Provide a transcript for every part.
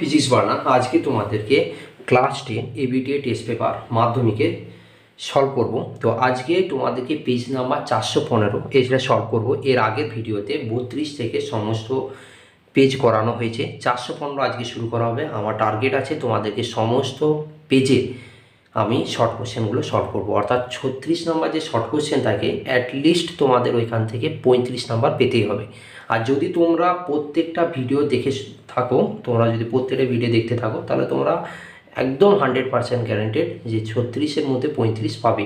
Physics burner আজকে তোমাদেরকে class 10 ABTA test paper মাধ্যমিকে সলভ করব। তো আজকে তোমাদেরকে পেজ নাম্বার 415 এটা সলভ করব। এর আগের ভিডিওতে 32 থেকে সমস্ত পেজ করানো হয়েছে, 415 আজকে শুরু করা হবে। আমার টার্গেট আছে তোমাদেরকে সমস্ত পেজে আমি শর্ট কোশ্চেনগুলো সলভ করব, অর্থাৎ 36 নম্বর যে শর্ট কোশ্চেন থাকে অ্যাটলিস্ট তোমাদের ওইখান থেকে 35 নাম্বার পেতেই হবে। আর যদি তোমরা প্রত্যেকটা ভিডিও দেখে থাকো, তোমরা যদি প্রত্যেকটা ভিডিও দেখতে থাকো, তাহলে তোমরা একদম 100% গ্যারেন্টেড যে 36-এর মধ্যে 35 পাবে।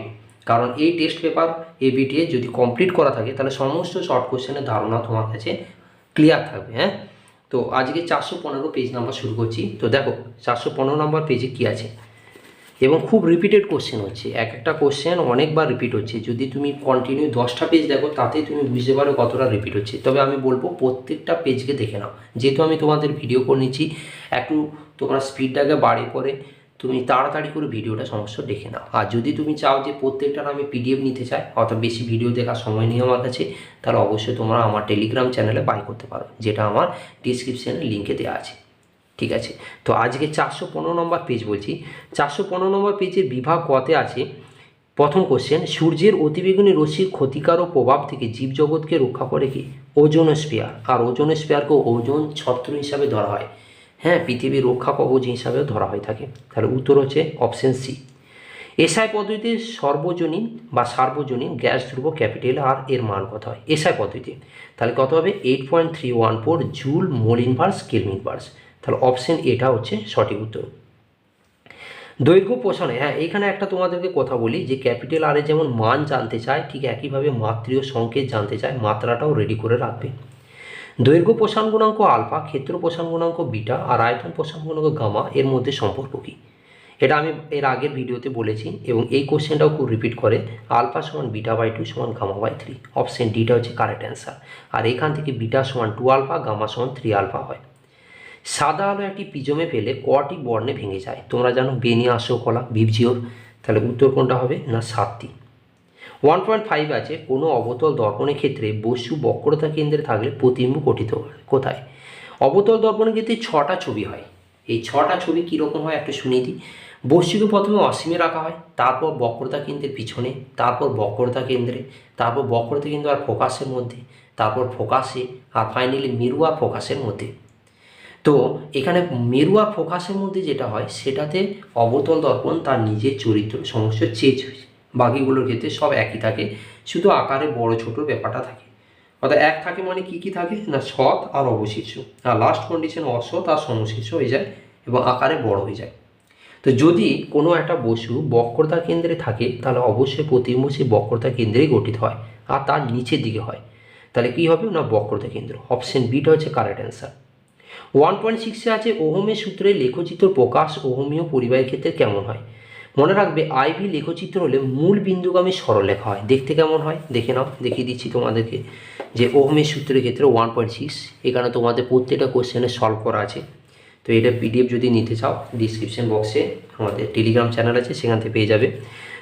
কারণ এই টেস্ট পেপার এবিটিএ যদি কমপ্লিট করা থাকে তাহলে সমস্ত শর্ট কোশ্চেনের ধারণা তোমার কাছে ক্লিয়ার থাকবে। হ্যাঁ, তো আজকে 415 পেজ নাম্বার শুরু করছি। তো দেখো 415 নাম্বার পেজে কী আছে, এবং খুব রিপিটেড কোশ্চেন হচ্ছে, এক একটা কোশ্চেন অনেকবার রিপিট হচ্ছে। যদি তুমি কন্টিনিউ 10টা পেজ দেখো তাতেই তুমি বুঝতে পারো কতটা রিপিট হচ্ছে। তবে আমি বলবো প্রত্যেকটা পেজকে দেখে নাও, যেহেতু আমি তোমাদের ভিডিও করে নিচ্ছি, একটু তোমরা স্পিডটাকে বাড়িয়ে পড়ে তুমি তাড়াতাড়ি করে ভিডিওটা সমস্ত দেখে নাও। আর যদি তুমি চাও যে প্রত্যেকটার আমি পিডিএফ নিতে চাই, অর্থাৎ বেশি ভিডিও দেখার সময় নেই আমার কাছে, তাহলে অবশ্যই তোমরা আমার টেলিগ্রাম চ্যানেলে বাই করতে পারো, যেটা আমার ডিসক্রিপশানে লিঙ্কে দেওয়া আছে। ঠিক আছে, তো আজকে 415 নম্বর পেজ বলছি। 415 নম্বর পেজের বিভাগ কতে আছে। প্রথম কোশ্চেন, সূর্যের অতিবেগুনি রশ্মির ক্ষতিকারক প্রভাব থেকে জীবজগৎকে রক্ষা করে কি? ওজোনস্ফিয়ার। আর ওজোনস্ফিয়ারকে ওজোন ছত্র হিসাবে ধরা হয়। হ্যাঁ, পৃথিবীর রক্ষা কবচ হিসাবেও ধরা হয়ে থাকে। তাহলে উত্তর হচ্ছে অপশন সি। এসআই পদ্ধতিতে সর্বজনীন বা সার্বজনীন গ্যাস ধ্রুব ক্যাপিটাল আর এর মান কত হয় এসআই পদ্ধতি? তাহলে কত হবে? 8.314 joule mole inverse kelvin inverse. তাহলে অপশন এটা হচ্ছে সঠিক উত্তর। দৈর্ঘ্য প্রসারণে, হ্যাঁ এখানে একটা তোমাদেরকে কথা বলি যে ক্যাপিটাল আরে যেমন মান জানতে চায়, ঠিক একইভাবে মাত্রীয় সংকেত জানতে চায়, মাত্রাটাও রেডি করে রাখবে। দৈর্ঘ্য প্রসারণ গুণাঙ্ক আলফা, ক্ষেত্র প্রসারণ গুণাঙ্ক বিটা আর আয়তন প্রসারণ গুণাঙ্ক গামা এর মধ্যে সম্পর্ক কী? এটা আমি এর আগের ভিডিওতে বলেছি, এবং এই কোশ্চেনটাও খুব রিপিট করে। আলফা সমান বিটা বাই 2 সমান গামা বাই 3। অপশন ডিটা হচ্ছে কারেক্ট অ্যান্সার। আর এখান থেকে বিটা সমান 2 আলফা, গামা সমান 3 আলফা হয়। সাদা আলো একটি প্রিজমে ফেলে কটি বর্ণে ভেঙে যায়? তোমরা জানো বেনি, আসো, কলা, ভিবজিওর। তাহলে উত্তর কোনটা হবে না 7টি। 1.5 আছে, কোনো অবতল দর্পণের ক্ষেত্রে বস্তু বক্রতা কেন্দ্রে থাকলে প্রতিবিম্ব গঠিত হয় কোথায়? অবতল দর্পণের ক্ষেত্রে 6টা ছবি হয়। এই 6টা ছবি কীরকম হয় একটু শুনিয়ে দিই। বস্তুকে প্রথমে অসীমে রাখা হয়, তারপর বক্রতা কেন্দ্রের পিছনে, তারপর বক্রতা কেন্দ্রে, তারপর বক্রতা কেন্দ্র আর ফোকাসের মধ্যে, তারপর ফোকাসে, আর ফাইনালি মেরু আর ফোকাসের মধ্যে। তো এখানে মেরু আর ফোকাসের মধ্যে যেটা হয় সেটাতে অবতল দর্পণ তার নিজের চরিত্র সমস্ত চেঞ্জ হয়েছে। বাকিগুলোর ক্ষেত্রে সব একই থাকে, শুধু আকারে বড় ছোটোর ব্যাপারটা থাকে। অর্থাৎ এক থাকে মানে কী থাকে না, সৎ আর অবশিষ্ট। আর লাস্ট কন্ডিশন অসৎ আর সমশীর্ষ হয়ে যায় এবং আকারে বড় হয়ে যায়। তো যদি কোনো একটা বস্তু বক্রতা কেন্দ্রে থাকে তাহলে অবশ্যই প্রতিবিম্ব সেই বক্রতা কেন্দ্রেই গঠিত হয়, আর তার নিচের দিকে হয়। তাহলে কী হবে না, বক্রতা কেন্দ্র। অপশন বিটা হচ্ছে কারেক্ট অ্যান্সার। 1.6-এ আছে, ওহমের সূত্রে লেখচিত্র প্রকাশ ওহমীয় পরিবাহীর ক্ষেত্রে কেমন হয়? মনে রাখবে আইভি লেখচিত্র হলে মূল বিন্দুগামী সরলরেখা হয়। দেখতে কেমন হয় দেখে নাও, দেখিয়ে দিচ্ছি তোমাদেরকে যে ওহমের সূত্রের ক্ষেত্রে 1.6। এখানে তোমাদের প্রত্যেকটা কোশ্চেনে সলভ করা আছে। তো এটা পিডিএফ যদি নিতে চাও ডিসক্রিপশন বক্সে আমাদের টেলিগ্রাম চ্যানেল আছে, সেখান থেকে পেয়ে যাবে।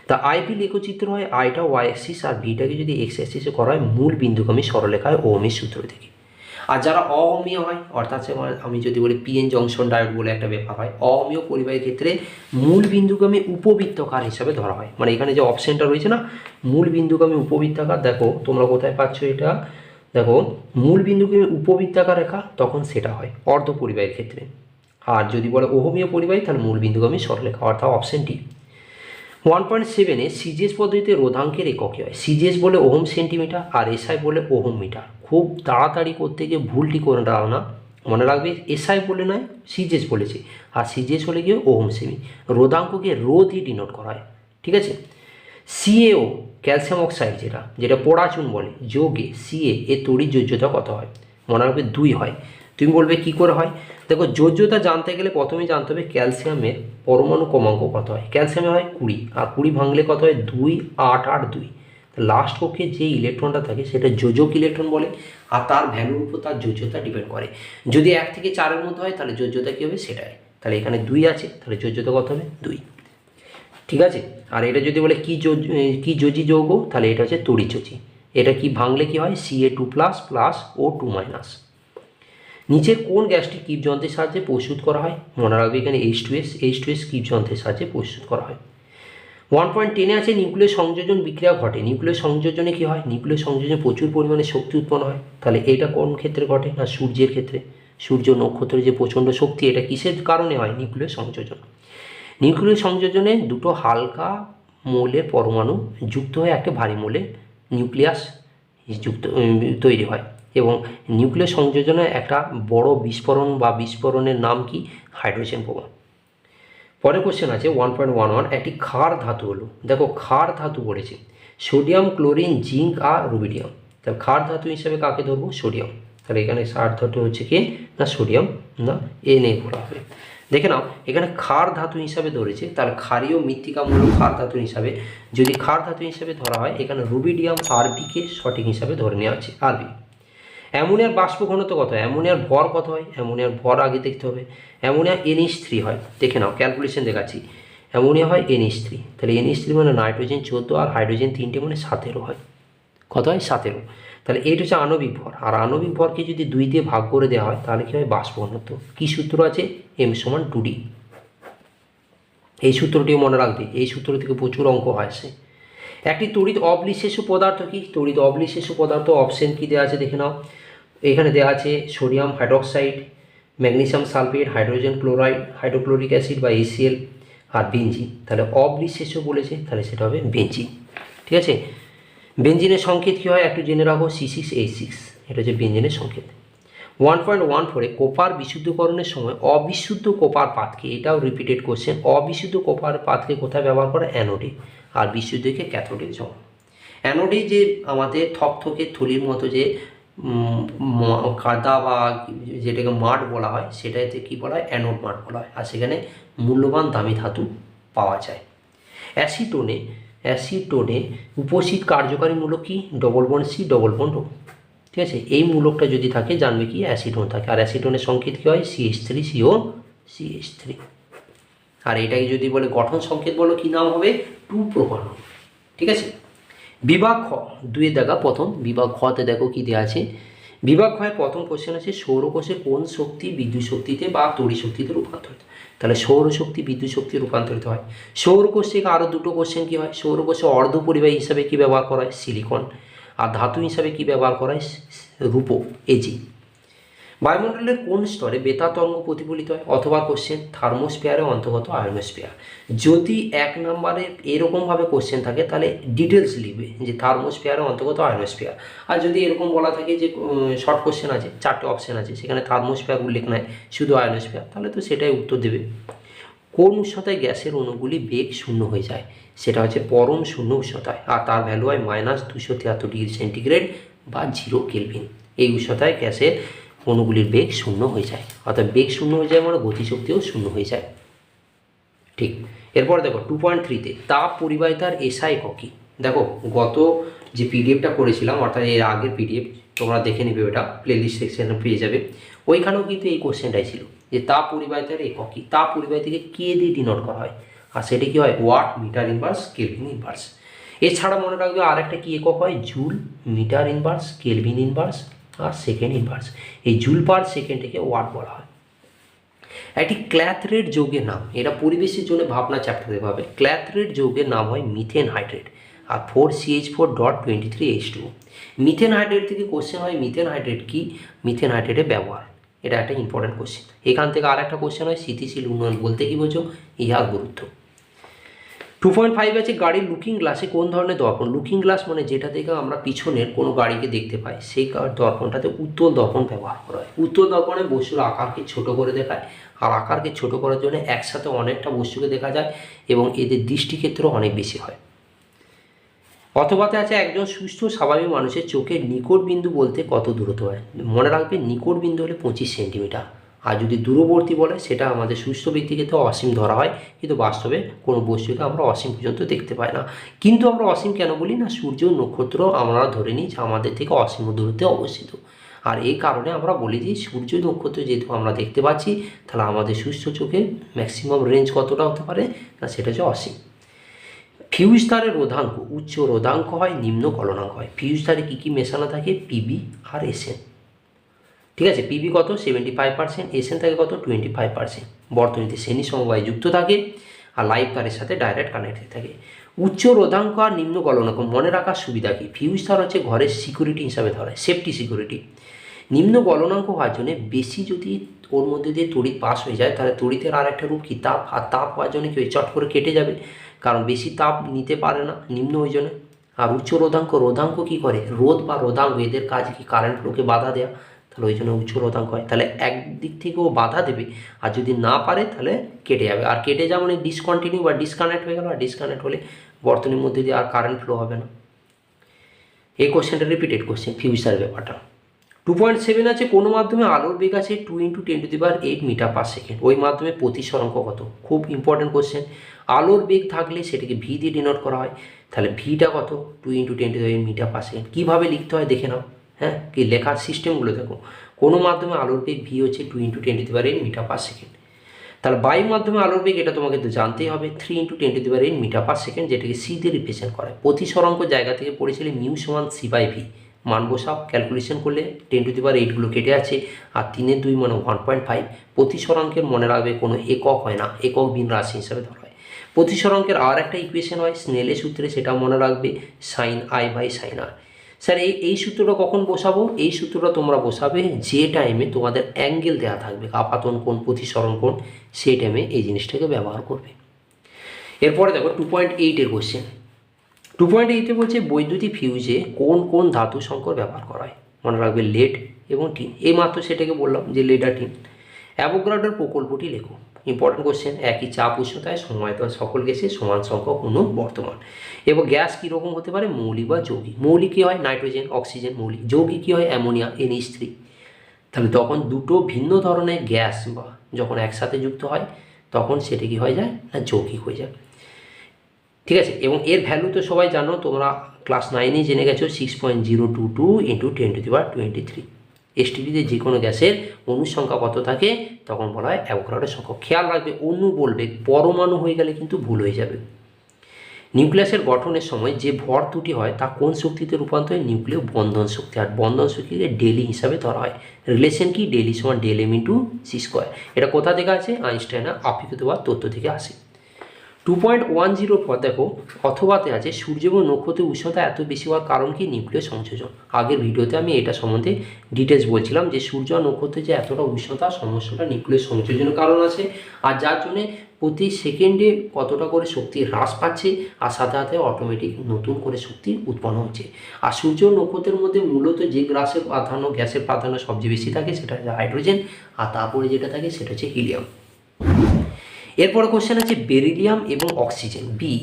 তা আইভি লেখচিত্র হয় আইটা ওয়াই অ্যাক্সিস আর বিটাকে যদি এক্স অ্যাক্সিসে করা হয় মূল বিন্দুগামী সরলরেখা হয় ওহমের সূত্র থেকে। আর যারা অহমীয় হয়, অর্থাৎ আমি যদি বলি পিএন জংশন ডায়োড বলে একটা ব্যাপার হয়, অহমীয় পরিবাহীর ক্ষেত্রে মূল বিন্দুগামী উপবৃত্তাকার হিসাবে ধরা হয়। মানে এখানে যে অপশনটা রয়েছে না, মূল বিন্দুগামী উপবৃত্তাকার, দেখো তোমরা কোথায় পাচ্ছ এটা, দেখো মূল বিন্দুগামী উপবৃত্তাকার রেখা, তখন সেটা হয় অর্ধ পরিবাহীর ক্ষেত্রে। আর যদি বলে ওহমীয় পরিবাহী তাহলে মূল বিন্দুগামী সরলরেখা, অর্থাৎ অপশন ডি। 1.7-এ সিজিএস পদ্ধতিতে রোধাঙ্কের একক কী হয়? সিজিএস বলে ওহম সেন্টিমিটার আর এসআই বলে ওহম মিটার। খুব তাড়াতাড়ি করতে গিয়ে ভুলটি করে দাও না, মনে রাখবে এসআই বলে নয় সিজিএস বলেছে, আর সিজিএস হলে গিয়ে ওহম সেমি। রোধাঙ্ককে রো দিয়ে ডিনোট করা হয়। ঠিক আছে। সিএও ক্যালসিয়াম অক্সাইড যেটা পোড়াচুন বলে, যোগে সিএ এর তড়িৎ যোজ্যতা কত হয়? মনে রাখবে 2 হয়। তুমি বলবে কি করে হয়? দেখো যোজ্যতা জানতে গেলে প্রথমেই জানতে হবে ক্যালসিয়ামের পরমাণু ক্রমাঙ্ক কত হয়। ক্যালসিয়ামে হয় 20, আর 20 ভাঙলে কত হয়? 2, 8, 8, 2। লাস্ট কক্ষে যে ইলেকট্রনটা থাকে সেটা যোজক ইলেকট্রন বলে, আর তার ভ্যালুর উপর তার যোজ্যতা ডিপেন্ড করে। যদি 1 থেকে 4-এর মধ্যে হয় তাহলে যোজ্যতা কী হবে সেটাই। তাহলে এখানে 2 আছে, তাহলে যোজ্যতা কত হবে? 2। ঠিক আছে। আর এটা যদি বলে কি যোজি যৌগ, তাহলে এটা হচ্ছে তড়িৎযোজী। এটা কি ভাঙলে কি হয়? Ca2+ + O2-। নিচের কোন গ্যাসটি কিপ যন্ত্রের সাহায্যে প্রস্তুত করা হয়? মনে রাখবে এখানে H2S কিপ যন্ত্রের সাহায্যে প্রস্তুত করা হয়। 1.10 আছে নিউক্লিয় সংযোজন বিক্রিয়া ঘটে। নিউক্লিয় সংযোজনে কি হয়? নিউক্লিয় সংযোজনে প্রচুর পরিমাণে শক্তি উৎপন্ন হয়। তাহলে এটা কোন ক্ষেত্রে ঘটে? না সূর্যের ক্ষেত্রে। সূর্য নক্ষত্রের যে প্রচণ্ড শক্তি, এটা কিসের কারণে হয়? নিউক্লিয় সংযোজন। নিউক্লিয় সংযোজনে দুটো হালকা মৌলের পরমাণু যুক্ত হয়ে একটা ভারী মৌলের নিউক্লিয়াস তৈরি হয় এবং নিউক্লিয় সংযোজনে একটা বড় বিস্ফোরণ বা বিস্ফোরণের নাম কি? হাইড্রোজেন বোমা। পরের কোশ্চেন আছে 1.11, একটি ক্ষার ধাতু হলো। দেখো ক্ষার ধাতু বলেছে সোডিয়াম, ক্লোরিন, জিঙ্ক আর রুবিডিয়াম। তাহলে ক্ষার ধাতু হিসাবে কাকে ধরবো? সোডিয়াম। তাহলে এখানে ক্ষার ধাতু হচ্ছে কি? না সোডিয়াম, না Na বলা হবে। দেখে নাও এখানে ক্ষার ধাতু হিসাবে ধরেছে, তাহলে ক্ষারীয় মৃত্তিকামূলক ক্ষার ধাতু হিসাবে যদি ক্ষার ধাতু হিসাবে ধরা হয়, এখানে রুবিডিয়াম আরবিকে সঠিক হিসাবে ধরে নেওয়া আছে, আরবি। অ্যামোনিয়ার বাষ্প ঘনত্ব কত হয়? অ্যামোনিয়ার ভর কত হয়? অ্যামোনিয়ার ভর আগে দেখতে হবে। অ্যামোনিয়া NH3 হয়, দেখে নাও ক্যালকুলেশন দেখাচ্ছি। অ্যামোনিয়া হয় NH3, তাহলে NH3 মানে নাইট্রোজেন 14 আর হাইড্রোজেন 3টে মানে 17 হয়। কত হয়? 17। তাহলে এইটা হচ্ছে আণবিক ভর, আর আণবিক ভরকে যদি 2 দিয়ে ভাগ করে দেওয়া হয় তাহলে কী হয়? বাষ্প ঘনত্ব। কী সূত্র আছে? M=2D। এই সূত্রটিও মনে রাখবে, এই সূত্র থেকে প্রচুর অঙ্ক আসে। একটি তড়িৎ অবিশ্লেষ্য পদার্থ কি? তড়িৎ অবিশ্লেষ্য পদার্থ অপশন কি দেওয়া আছে দেখে নাও। এখানে দেওয়া আছে sodium hydroxide, magnesium sulphate, hydrogen chloride, hydrochloric acid বা HCl আর বেঞ্জিন। তাহলে অবিশ্লেষ্য বলেছে, তাহলে সেটা হবে বেঞ্জিন। ঠিক আছে, বেঞ্জিনের সংকেত কী হয় একটু জেনে রাখো, C6H6, এটা হচ্ছে বেঞ্জিনের সংকেত। 1.14 কোপার বিশুদ্ধকরণের সময় অবিশুদ্ধ কোপার পাতকে, এটাও রিপিটেড কোশ্চেন, অবিশুদ্ধ কোপার পাতকে কোথায় ব্যবহার করে? অ্যানোডে, আর বিশুদ্ধকে ক্যাথোডে। জমা অ্যানোডে যে আমাদের থকথকে থলির মতো যে কাদা বা যেটাকে মাঠ বলা হয়, সেটাতে কী বলা হয়? অ্যানোড মাঠ বলা হয়, আর সেখানে মূল্যবান দামি ধাতু পাওয়া যায়। অ্যাসিটোনে উপস্থিত কার্যকারী মূলক কি? Double bond C, double bond O। ঠিক আছে, এই মূলকটা যদি থাকে জানবে কি? অ্যাসিটোন থাকে, আর অ্যাসিটোনের সংকেত কী হয়? CH3COCH3। আর এটাকে যদি বলে গঠন সংকেত বলো, কি নাম হবে? 2-প্রোপানল। ঠিক আছে, বিভাগ খ 2 দেখা প্রথম বিভাগ খতে দেখো কি দেওয়া আছে। বিভাগ খয়ের প্রথম কোশ্চেন আছে সৌরকোষে কোন শক্তি বিদ্যুৎ শক্তিতে বা তড়িৎ শক্তিতে রূপান্তরিত? তাহলে সৌরশক্তি বিদ্যুৎ শক্তি রূপান্তরিত হয়। সৌরকোষ থেকে আরও দুটো কোশ্চেন কী হয়? সৌরকোষে অর্ধপরিবাহী হিসাবে কী ব্যবহার করা হয়? সিলিকন। আর ধাতু হিসাবে কী ব্যবহার করা হয়? রূপো, Ag। বায়ুমণ্ডলের কোন স্তরে বেতার তরঙ্গ প্রতিফলিত হয়? অথবা কোশ্চেন থার্মোস্ফিয়ারের অন্তর্গত আয়নোস্ফিয়ার। যদি 1 নম্বরে এরকমভাবে কোশ্চেন থাকে তাহলে ডিটেলস লিখবে যে থার্মোস্ফিয়ারের অন্তর্গত আয়নোস্ফিয়ার। আর যদি এরকম বলা থাকে যে শর্ট কোশ্চেন আছে, 4টে অপশান আছে, সেখানে থার্মোস্ফিয়ার উল্লেখ নাই, শুধু আয়নোস্ফিয়ার, তাহলে তো সেটাই উত্তর দেবে। কোন উষ্ণতায় গ্যাসের অণুগুলি বেগ শূন্য হয়ে যায়? সেটা হচ্ছে পরম শূন্য উষ্ণতায়, আর তার ভ্যালু হয় -273°C বা 0 কেলভিন। এই উষ্ণতায় গ্যাসের অণুগুলির বেগ শূন্য হয়ে যায়, অর্থাৎ বেগ শূন্য হয়ে যায় মানে গতিশক্তিও শূন্য হয়ে যায়। ঠিক, এরপর দেখো 2.3-তে তাপ পরিবাহিতার SI একক কী? দেখো গত যে পিডিএফটা করেছিলাম, অর্থাৎ এর আগের পিডিএফ, তোমরা দেখে নেবে, ওটা প্লেলিস্ট সেকশনে পেয়ে যাবে। ওইখানেও কিন্তু এই কোশ্চেনটাই ছিল যে তাপ পরিবাহিতার একক কী? তাপ পরিবাহিতাকে কে দিয়ে ডিনোট করা হয়? আর সেটা কী হয়? Watt, metre inverse, kelvin inverse. এছাড়া মনে রাখবে আর একটা কী একক হয়? Joule, metre inverse, kelvin inverse আর সেকেন্ড ইনভার্স। এই জুল পার সেকেন্ডকে ওয়াট বলা হয়। একটি ক্ল্যাথরেট যৌগের নাম, এটা পরিবেশের জন্য ভাবনা চ্যাপ্টারে পাবে। ক্ল্যাথরেট যৌগের নাম হয় মিথেন হাইড্রেট, আর 4CH4.23H2। মিথেন হাইড্রেট থেকে কোশ্চেন হয় মিথেন হাইড্রেট কি? মিথেন হাইড্রেটের ব্যবহার, এটা একটা ইম্পর্টেন্ট কোশ্চেন। এখান থেকে আর একটা কোশ্চেন হয় স্থিতিশীল উন্নয়ন বলতে কি বোঝো, ইহার গুরুত্ব। 2.5 আছে গাড়ির লুকিং গ্লাসে কোন ধরনের দর্পণ? লুকিং গ্লাস মানে যেটা থেকে আমরা পিছনের কোনো গাড়িকে দেখতে পাই, সেই দর্পণটাতে উত্তল দর্পণ ব্যবহার করা হয়। উত্তল দর্পণে বস্তুর আকারকে ছোট করে দেখায়, আর আকারকে ছোট করার জন্য একসাথে অনেকটা বস্তুকে দেখা যায় এবং এদের দৃষ্টিক্ষেত্র অনেক বেশি হয়। অথবাতে আছে একজন সুস্থ স্বাভাবিক মানুষের চোখের নিকট বিন্দু বলতে কত দূরত্ব হয়? মনে রাখবে নিকট বিন্দু হলে 25 সেন্টিমিটার, আর যদি দূরবর্তী বলে সেটা আমাদের সুস্থ ব্যক্তিকে তো অসীম ধরা হয়, কিন্তু বাস্তবে কোনো বস্তুকে আমরা অসীম পর্যন্ত দেখতে পাই না। কিন্তু আমরা অসীম কেন বলি না? সূর্য নক্ষত্র আমরা ধরে নিই যে আমাদের থেকে অসীম দূরত্বে অবস্থিত, আর এই কারণে আমরা বলি যে সূর্য নক্ষত্র যেহেতু আমরা দেখতে পাচ্ছি, তাহলে আমাদের সুস্থ চোখে ম্যাক্সিমাম রেঞ্জ কতটা হতে পারে না? সেটা হচ্ছে অসীম। ফিউজ তারের রোধাঙ্ক উচ্চ রোধাঙ্ক হয়, নিম্ন গলনাঙ্ক হয়। ফিউজ তারে কী কী মেশানো থাকে? পিবি আর এসএন। ঠিক আছে, পিবি কত 75%, এসএন থাকে কত 25%। বর্তনীতে শ্রেণী সমবায় যুক্ত থাকে আর লাইভ তারের সাথে ডাইরেক্ট কানেক্টেড থাকে। উচ্চ রোধাঙ্ক আর নিম্ন গলনাঙ্ক মনে রাখার সুবিধা কি? ফিউজ তার হচ্ছে ঘরের সিকিউরিটি হিসাবে ধরা হয়, সেফটি সিকিউরিটি। নিম্ন গলনাঙ্ক হওয়ার জন্য বেশি যদি ওর মধ্যে দিয়ে তড়িৎ পাস হয়ে যায় তাহলে তড়িতের আর একটা রূপ কি তাপ, আর তাপ হওয়ার জন্য কি চট করে কেটে যাবে, কারণ বেশি তাপ নিতে পারে না নিম্ন ওই জন্য। আর উচ্চ রোধাঙ্ক, রোধাঙ্ক কী করে, রোধ বা রোধাঙ্ক এদের কাজ কি কারেন্ট ফ্লোকে বাধা দেওয়া, তাহলে ওই জন্য উচ্চ রোধাঙ্ক হয়। তাহলে একদিক থেকেও বাধা দেবে, আর যদি না পারে তাহলে কেটে যাবে। আর কেটে যাওয়া মানে ডিসকন্টিনিউ বা ডিসকানেক্ট হয়ে গেল, আর ডিসকানেক্ট হলে বর্তনীর মধ্যে দিয়ে আর কারেন্ট ফ্লো হবে না। এই কোশ্চেনটা রিপিটেড কোশ্চেন, ফিউচার ব্যাপারটা। 2.7 আছে, কোনো মাধ্যমে আলোর বেগ আছে 2 × 10⁸ মিটার/সেকেন্ড। ওই মাধ্যমে প্রতিসরাঙ্ক কত? খুব ইম্পর্টেন্ট কোশ্চেন। আলোর বেগ থাকলে সেটাকে ভি দিয়ে ডিনোট করা হয়, তাহলে ভিটা কত 2 × 10⁸ মিটার/সেকেন্ড। কীভাবে লিখতে হয় দেখে নাও, হ্যাঁ, কি লেখার সিস্টেমগুলো দেখো। কোনো মাধ্যমে আলোর বেগ ভি হচ্ছে 2 × 10⁸ মিটার/সেকেন্ড। তাহলে বায়ুর মাধ্যমে আলোর বেগ এটা তোমাকে তো জানতেই হবে 3 × 10⁸ মিটার/সেকেন্ড, যেটাকে সি দিয়ে রিপ্রেজেন্ট করে। প্রতিসরাঙ্ক জায়গা থেকে পড়েছিলে মিউ সমান c/v, মান বসাও, ক্যালকুলেশন করলে 10⁸ গুলো কেটে আছে, আর 3 2 মানে 1.5। প্রতিসরাঙ্কের মনে রাখবে কোনো একক হয় না, একক বিন রাশি হিসাবে ধরা হয়। প্রতিসরাঙ্কের আর একটা ইকুয়েশন হয় স্নেলের সূত্রে, সেটা মনে রাখবে sin i/sin r। স্যার এই সূত্রটা কখন বসাবো? এই সূত্রটা তোমরা বসাবে যে টাইমে তোমাদের অ্যাঙ্গেল দেওয়া থাকবে, আপাতন কোণ, প্রতিসরণ কোণ, সেই টাইমে এই জিনিসটাকে ব্যবহার করবে। এরপরে দেখো 2.8 কোশ্চেন। 2.8 বলছে বৈদ্যুতিক ফিউজে কোন কোন ধাতু সংকর ব্যবহার করা হয়? মনে রাখবে লেড এবং টিন। এই মাত্র সেটাকে বললাম যে লেড আর টিন। অ্যাভোগাড্রোর প্রকল্পটি লেখো। Important question. একই চাপ উষ্ণতায় সময়ত সকল গ্যাসে সমান সংখ্যক অণু বর্তমান। এবং গ্যাস কীরকম হতে পারে? মৌলিক বা যৌগিক। মৌলিক কী হয়? নাইট্রোজেন, অক্সিজেন মৌলিক। যৌগিক কী হয়? Ammonia, NH3। তাহলে তখন দুটো ভিন্ন ধরনের গ্যাস বা যখন একসাথে যুক্ত হয় তখন সেটা কী হয়ে যায় না যৌগিক হয়ে যায়। ঠিক আছে, এবং এর ভ্যালু তো সবাই জানো, তোমরা ক্লাস 9-এ জেনে গেছো 6.022 × 10⁻23। এসটিডিতে যে কোনো গ্যাসের অণুর সংখ্যা কত থাকে তখন বলা হয় অ্যাভোগাড্রোর সংখ্যা। খেয়াল রাখবে অণু বলবে, পরমাণু হয়ে গেলে কিন্তু ভুল হয়ে যাবে। নিউক্লিয়াসের গঠনের সময় যে ভর ত্রুটি হয় তা কোন শক্তিতে রূপান্তর হয়? নিউক্লিয় বন্ধন শক্তি। আর বন্ধন শক্তিকে ডেলি হিসাবে ধরা হয়। রিলেশন কি? ডেলি সমান ΔM × c²। এটা কোথা থেকে আছে? আইনস্টাইনের আপেক্ষিকতাবাদ তত্ত্ব থেকে আসে। 2.10 পর দেখো, অথবাতে আছে সূর্য এবং নক্ষত্রের উষ্ণতা এত বেশি হওয়ার কারণ কি? নিউক্লিয় সংযোজন। আগের ভিডিওতে আমি এটা সম্বন্ধে ডিটেলস বলছিলাম যে সূর্য আর নক্ষত্রের যে এতটা উষ্ণতা, সমস্যাটা নিউক্লিয় সংযোজনের কারণ আছে, আর যার জন্যে প্রতি সেকেন্ডে কতটা করে শক্তি হ্রাস পাচ্ছে, আর সাথে সাথে অটোমেটিক নতুন করে শক্তি উৎপন্ন হচ্ছে। আর সূর্য ও নক্ষত্রের মধ্যে মূলত যে গ্যাসের প্রাধান্য সবচেয়ে বেশি থাকে সেটা হচ্ছে হাইড্রোজেন, আর তারপরে যেটা থাকে সেটা হচ্ছে হিলিয়াম। এরপরে কোশ্চেন আছে বেরিলিয়াম এবং অক্সিজেন বি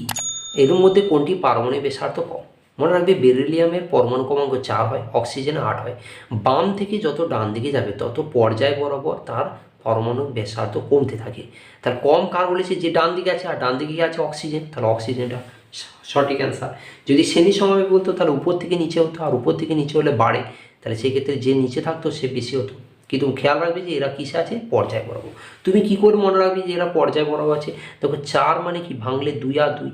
এর মধ্যে কোনটি পারমাণবিক ব্যাসার্ধ কম? মনে রাখবে বেরিলিয়ামের পরমাণু ক্রমাঙ্ক 4 হয়, অক্সিজেনে 8 হয়। বাম থেকে যত ডান দিকে যাবে তত পর্যায় বরাবর তার পরমাণু ব্যাসার্ধ কমতে থাকে। তাহলে কম কার বলেছে? যে ডান দিকে আছে, আর ডান দিকে আছে অক্সিজেন, তাহলে অক্সিজেনটা সঠিক অ্যান্সার। যদি শ্রেণী সমবায় বলতো তাহলে উপর থেকে নিচে হতো, আর উপর থেকে নিচে হলে বাড়ে, তাহলে সেক্ষেত্রে যে নিচে থাকতো সে বেশি হতো। কিন্তু খেয়াল রাখবে যে এরা কিসে আছে? পর্যায় বরাবর। তুমি কি করে মনে রাখবে যে এরা পর্যায় বরাবর আছে? দেখো 4 মানে কি? ভাঙলে 2 আর 2,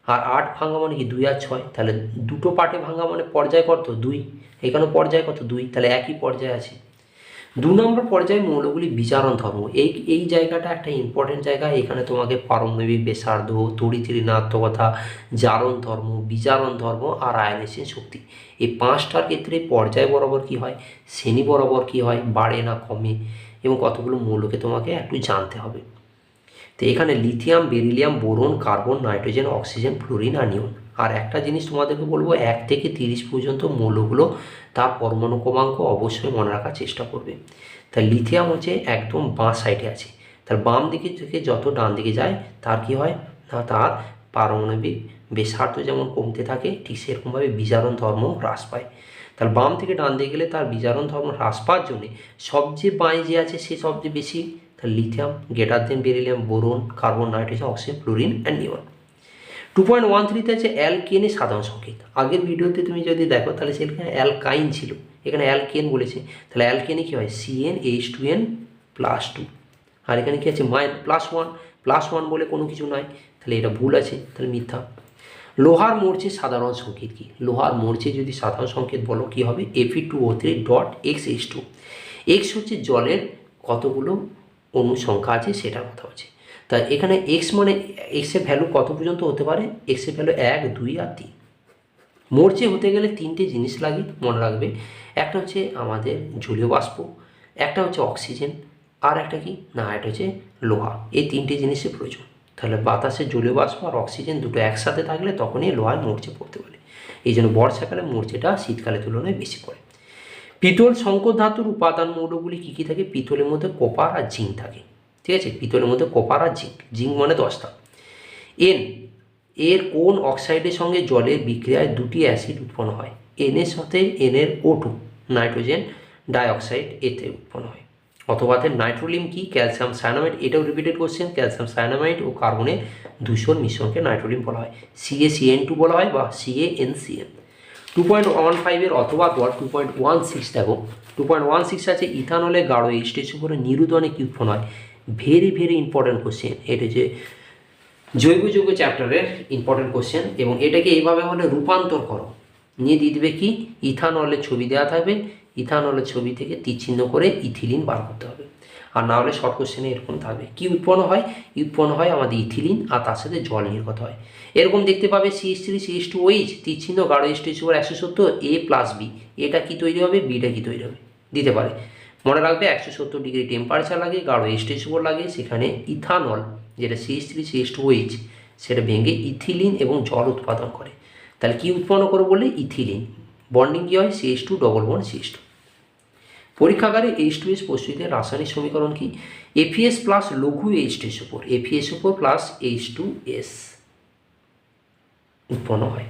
আর 8 ভাঙা মানে কি? 2 আর 6। তাহলে দুটো পার্টে ভাঙা মানে পর্যায় কত? 2। এখানে পর্যায় কত? 2। তাহলে একই পর্যায়ে আছে। 2 নম্বর পর্যায়ে মৌলগুলি বিজারণ ধর্ম। এই জায়গাটা একটা ইম্পর্টেন্ট জায়গা। এখানে তোমাকে পারমাণবিক ব্যাসার্ধ, তড়িৎ ঋণাত্মকতা, জারণ ধর্ম, বিজারণ ধর্ম আর আয়নেশন শক্তি, এই 5টার ক্ষেত্রে পর্যায় বরাবর কি হয়, শ্রেণী বরাবর কি হয়, বাড়ে না কমে, এবং কতগুলো মৌলকে তোমাকে একটু জানতে হবে। তো এখানে lithium, beryllium, boron, carbon, nitrogen, oxygen, fluorine আর নিয়ন। আর একটা জিনিস তোমাদেরকে বলবো, 1 থেকে 30 পর্যন্ত মৌলগুলো তার পরমাণু ক্রমাঙ্ক অবশ্যই মনে রাখার চেষ্টা করবে। তাই লিথিয়াম হচ্ছে একদম বাঁ সাইডে আছে, তার বাম দিকে থেকে যত ডান দিকে যায় তার কি হয় না, তার পারমাণবিক ব্যাসার্ধ যেমন কমতে থাকে ঠিক সেরকমভাবে বিজারণ ধর্ম হ্রাস পায়। তার বাম থেকে ডান দিকে গেলে তার বিজারণ ধর্ম হ্রাস পাওয়ার জন্যে সবচেয়ে বাঁয়ে যে আছে সে সবচেয়ে বেশি, তার lithium greater than beryllium, boron, carbon, nitrogen, oxygen, fluorine and নিয়ন। 2.13 আছে অ্যালকেনের সাধারণ সংকেত। আগের ভিডিওতে তুমি যদি দেখো তাহলে সেখানে অ্যালকাইন ছিল, এখানে অ্যালকেন বলেছে। তাহলে অ্যালকেনে কী হয়? CnH2n+2। আর এখানে কী আছে? +1 বলে কোনো কিছু নয়, তাহলে এটা ভুল আছে, তাহলে মিথ্যা। লোহার মরচে সাধারণ সংকেত কি? লোহার মরচে যদি সাধারণ সংকেত বলো কি হবে? Fe2O3.X H2। এক্স হচ্ছে জলের কতগুলো অণু সংখ্যা আছে সেটার কথা হচ্ছে। তা এখানে এক্স মানে এক্সের ভ্যালু কত পর্যন্ত হতে পারে, এক্সের ভ্যালু 1, 2 আর 3। মরচে হতে গেলে 3টে জিনিস লাগে, মনে রাখবে। একটা হচ্ছে আমাদের জলীয় বাষ্প, একটা হচ্ছে অক্সিজেন, আর একটা কি না, এটা হচ্ছে লোহা। এই 3টে জিনিসের প্রয়োজন। তাহলে বাতাসে জলীয় বাষ্প আর অক্সিজেন দুটো একসাথে থাকলে তখনই লোহায় মরচে পড়তে পারে। এই জন্য বর্ষাকালে মরচেটা শীতকালের তুলনায় বেশি পড়ে। পিতল সংকর ধাতুর উপাদান মৌলগুলি কী কী থাকে? পিতলের মধ্যে কপার আর জিঙ্ক থাকে, ঠিক আছে। পিতলের মধ্যে কপার আর জিঙ্ক, জিঙ্ক মানে 10টা। এর কোন অক্সাইডের সঙ্গে জলের বিক্রিয়ায় দুটি অ্যাসিড উৎপন্ন হয়? এনের সাথে এনের O2 নাইট্রোজেন ডাইঅক্সাইড এতে উৎপন্ন হয়। অথবা নাইট্রোলিম কি? Calcium cyanamide. এটাও রিপিটেড কোশ্চেন। ক্যালসিয়াম সায়ানামাইড ও কার্বনের ধূসর মিশ্রণকে নাইট্রোলিম বলা হয়। CaCN2 বলা হয় বা CaNCN। 2.15 এর অথবা 2.16 দেখো, 2.16 আছে ইথানলে গাঢ় H2SO করে নিরুদনে কি উৎপন্ন হয়? Very very important question. এটা যে জৈব যৌগ চ্যাপ্টারের ইম্পর্টেন্ট কোশ্চেন। এবং এটাকে এইভাবে বলে রূপান্তর করো, নিয়ে দিয়ে দেবে কি ইথানলের ছবি দেওয়া থাকবে, ইথানলের ছবি থেকে তীরচিহ্ন করে ইথিলিন বার করতে হবে। আর না হলে শর্ট কোশ্চেনে এরকম থাকবে কি উৎপন্ন হয়, উৎপন্ন হয় আমাদের ইথিলিন আর তার সাথে জল নির্গত হয়। এরকম দেখতে পাবে CH3CH2OH তীরচিহ্ন গাঢ় H2SO 170 A+B। এটা কি তৈরি হবে, বিটা কি তৈরি হবে দিতে পারে। মনে রাখবে 170 ডিগ্রি টেম্পারেচার লাগে, গাঢ় H2SO লাগে, সেখানে ইথানল যেটা CH3CH2OH সেটা ভেঙে ইথিলিন এবং জল উৎপাদন করে। তাহলে কি উৎপন্ন করে বললে ইথিলিন। বন্ডিং কী হয়? CH2 double bond CH2। পরীক্ষাগারে H2S প্রস্তুতির রাসায়নিক সমীকরণ কি? FeS প্লাস লঘু H2SO4, FeSO4 প্লাস H2S উৎপন্ন হয়।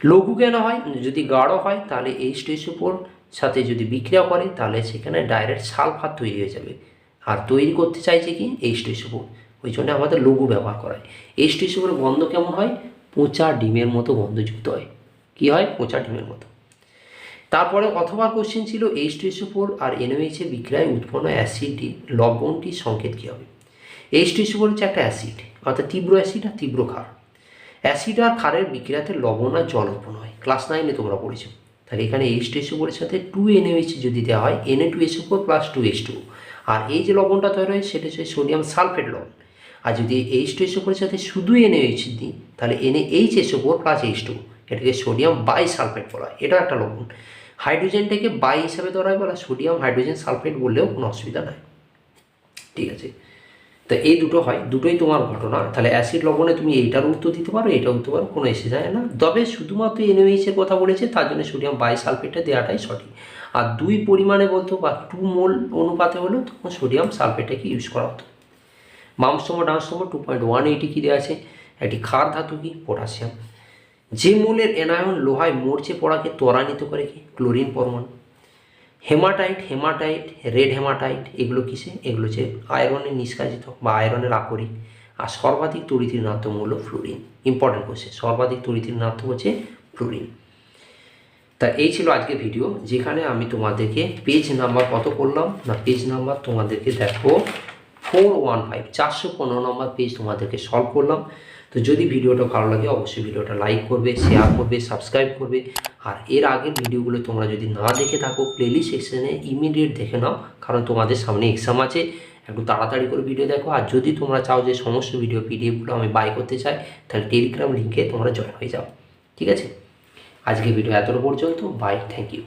লঘু কেন হয়? যদি গাঢ় হয় তাহলে H2SO4 সাথে যদি বিক্রিয়া করে তাহলে সেখানে ডাইরেক্ট সালফার তৈরি হয়ে যাবে। আর তৈরি করতে চাইছে কি H2SO4, ওই জন্য আমাদের লঘু ব্যবহার করা হয়। H2SO4 গন্ধ কেমন হয়? পচা ডিমের মতো গন্ধযুক্ত হয়। কি হয়? পচা ডিমের মতো। তারপরে অথবা কোশ্চেন ছিল H2SO4 আর NaOH এর বিক্রিয়ায় উৎপন্ন অ্যাসিডটি লবণটির সংকেত কী হবে? H2SO4 হচ্ছে একটা অ্যাসিড, অর্থাৎ তীব্র অ্যাসিড আর তীব্র ক্ষার। অ্যাসিড আর ক্ষারের বিক্রিয়াতে লবণ আর জল উৎপন্ন হয়, ক্লাস 9-এ তোমরা পড়েছো। তাহলে এখানে H2SO4 এর সাথে 2NaOH যদি দেওয়া হয় Na2SO4 প্লাস 2H2, আর এই যে লবণটা তৈরি হয় সেটা হচ্ছে সোডিয়াম সালফেট লবণ। আর যদি H2SO4 এর সাথে শুধু NaOH দিই তাহলে NaHSO4 প্লাস H2, এটাকে সোডিয়াম বাই সালফেট বলা হয়। এটা একটা লবণ। হাইড্রোজেনটাকে বাই হিসাবে ধরা হয়, বলা সোডিয়াম হাইড্রোজেন সালফেট বললেও কোনো অসুবিধা নাই, ঠিক আছে। তো এই দুটো হয়, দুটোই তোমার ঘটনা। তাহলে অ্যাসিড লবণে তুমি এইটার উত্তর দিতে পারো, এইটার উত্তর পারো, কোনো এসে যায় না। তবে শুধুমাত্র NaOH এর কথা বলেছে, তার জন্য সোডিয়াম বাই সালফেটটা দেওয়াটাই সঠিক। আর 2 পরিমাণে বলতো বা 2 মোল অনুপাতে হলো তখন সোডিয়াম সালফেটটাকে ইউজ করা হতো। বামস্তম্ভ ডানস্তম্ভ 2.180 কী দেওয়া আছে? একটি ক্ষার ধাতু কি? পটাশিয়াম। যে মূলের এনায়ন লোহায় মরচে পড়াকে ত্বরান্বিত করে কি? ক্লোরিন পরমাণু। হেমাটাইট, রেড হেমাটাইট এগুলো কিসে? এগুলো হচ্ছে আয়রনের নিষ্কাশিত বা আয়রনের আকরিক। আর সর্বাধিক তড়িৎ ঋণাত্মক মূল্য ফ্লোরিন। ইম্পর্টেন্ট কোশ্চেন, সর্বাধিক তড়িৎ ঋণাত্মক হচ্ছে ফ্লোরিন। তা এই ছিল আজকে ভিডিও, যেখানে আমি তোমাদেরকে পেজ নাম্বার কত করলাম না, পেজ নাম্বার তোমাদেরকে দেখো 415, 415 নম্বর পেজ তোমাদেরকে সলভ করলাম। তো যদি ভিডিওটা ভালো লাগে অবশ্যই ভিডিওটা লাইক করবে, শেয়ার করবে, সাবস্ক্রাইব করবে। আর এর আগের ভিডিওগুলো তোমরা যদি না দেখে থাকো প্লেলিস্ট সেকশনে ইমিডিয়েট দেখে নাও, কারণ তোমাদের সামনে এক্সাম আছে, একটু তাড়াতাড়ি করে ভিডিও দেখো। আর যদি তোমরা চাও যে সমস্ত ভিডিও পিডিএফগুলো আমি বাই করতে চাই তাহলে টেলিগ্রাম লিঙ্কে তোমরা জয়েন হয়ে যাও, ঠিক আছে। আজকে ভিডিও এতটা পর্যন্ত, বাই, থ্যাংক ইউ।